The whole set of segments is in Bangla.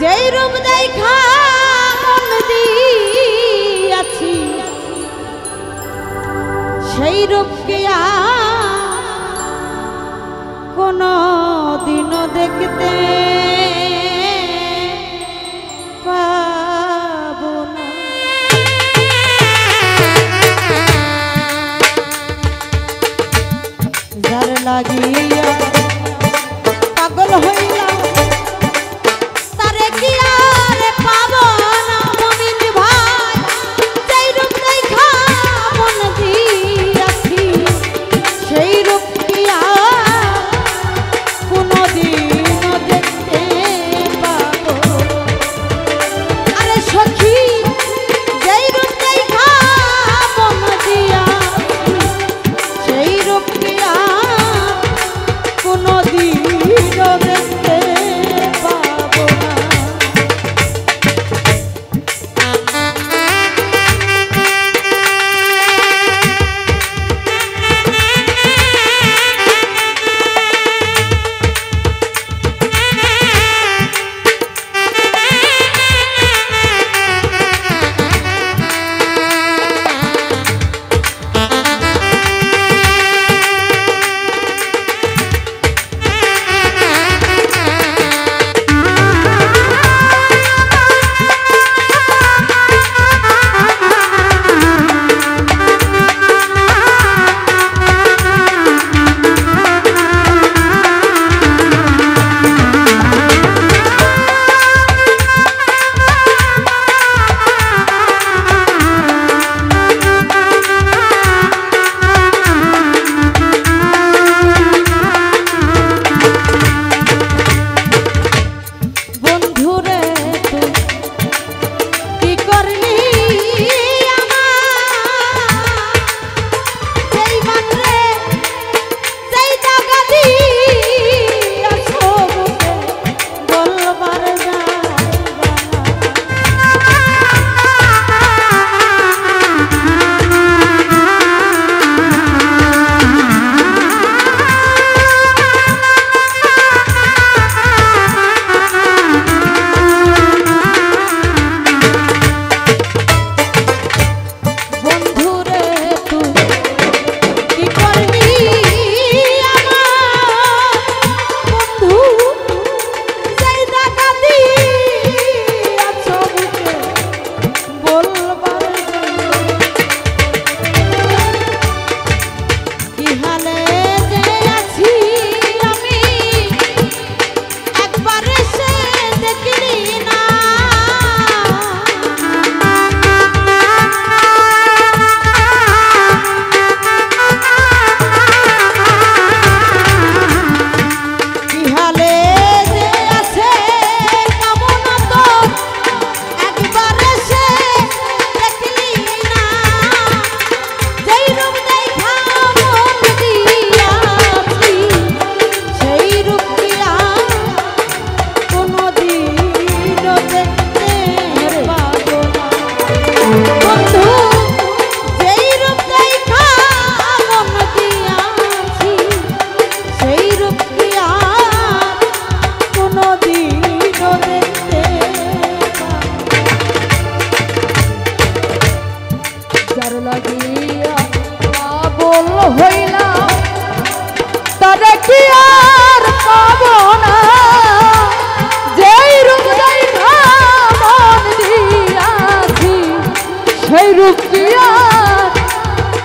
যেই রূপ দেখা মন দিয়াছি সেই রূপ কি কোনো দিনও দেখতে পাবো না। যার লাগিয়া পাগল হইলাম তারে কি আর পাবো না মমিন ভাই। যেই রূপ দেখা মন দিয়াছি সেই রূপ কি আর কোনোদিনও দেখতে পাবো। আরে সখী যেই রূপ দেখা মন দিয়াছি সেই রূপ কি আর কোনোদিনও দেখতে পাবো না।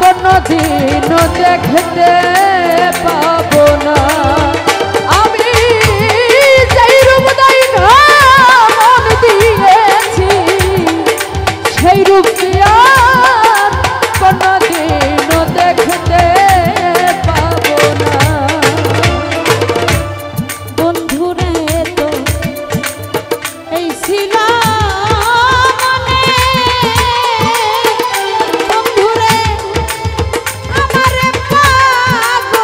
কোনোদিনও দেখতে পাবো না। আমি যেই রূপ দেখা মন দিয়েছি সেই রূপ কি আর কোনোদিনও দেখতে পাবো না। বন্ধুরে তো এই ছিল মনে, বন্ধুরে আমারে পাগল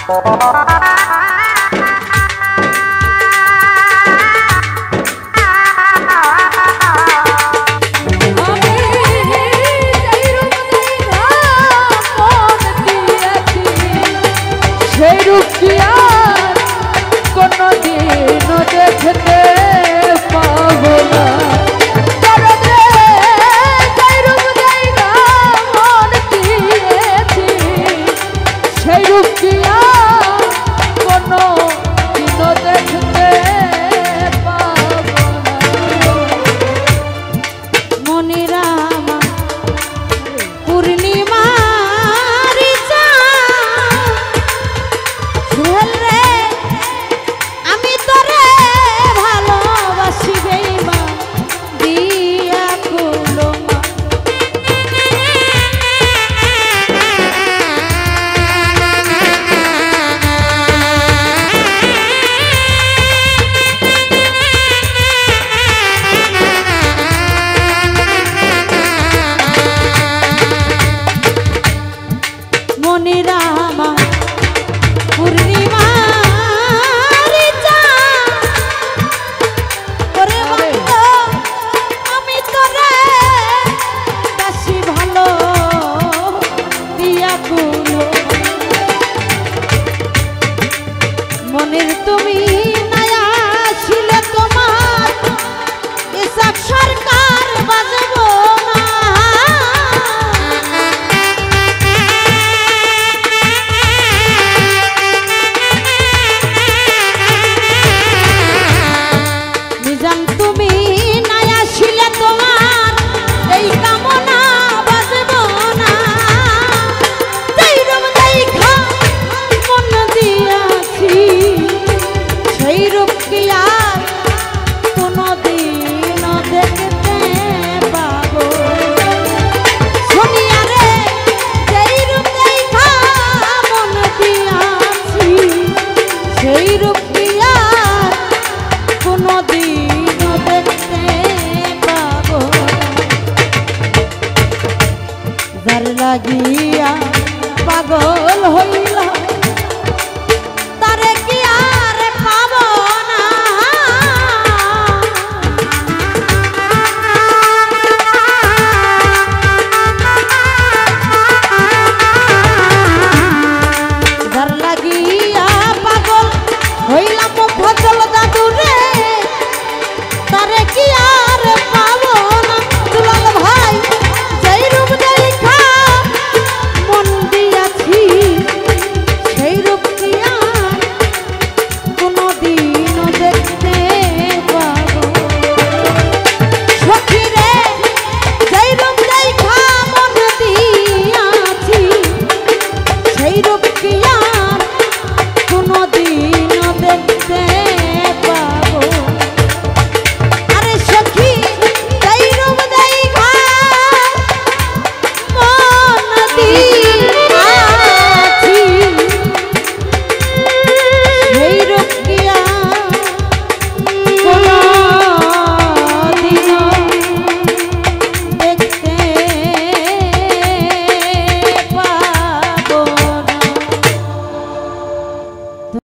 সেই রূপ কি আর কোনদিন দেখতে পাবো না। সেই রূপ কি আর কোনদিন দেখতে পাবো না। মনিরামা পূর্ণিমা আমি তোরে ভালোবাসি বেইমা দিয়া কুলমা। মনিরামা পূর্ণিমা আমি তোরে বাসি ভালো দিয়া কুলো। মনের তুমি নায়া ছিল তোমার এসব সরকার বাজব না। নিজাম তুমি নায়া ছিলে তোমার এই কামনা বাজব না। সেই রূপ দেখা মন দিয়াছি সেই রূপ কি আর কোনদিন দেখতে পাবো। শুনিয়া রে সেই রূপ দেখা মন দিয়াছি সেই রূপ কি আর কোনদিন দেখতে পাবো। যার লাগিয়া পাগল হইলা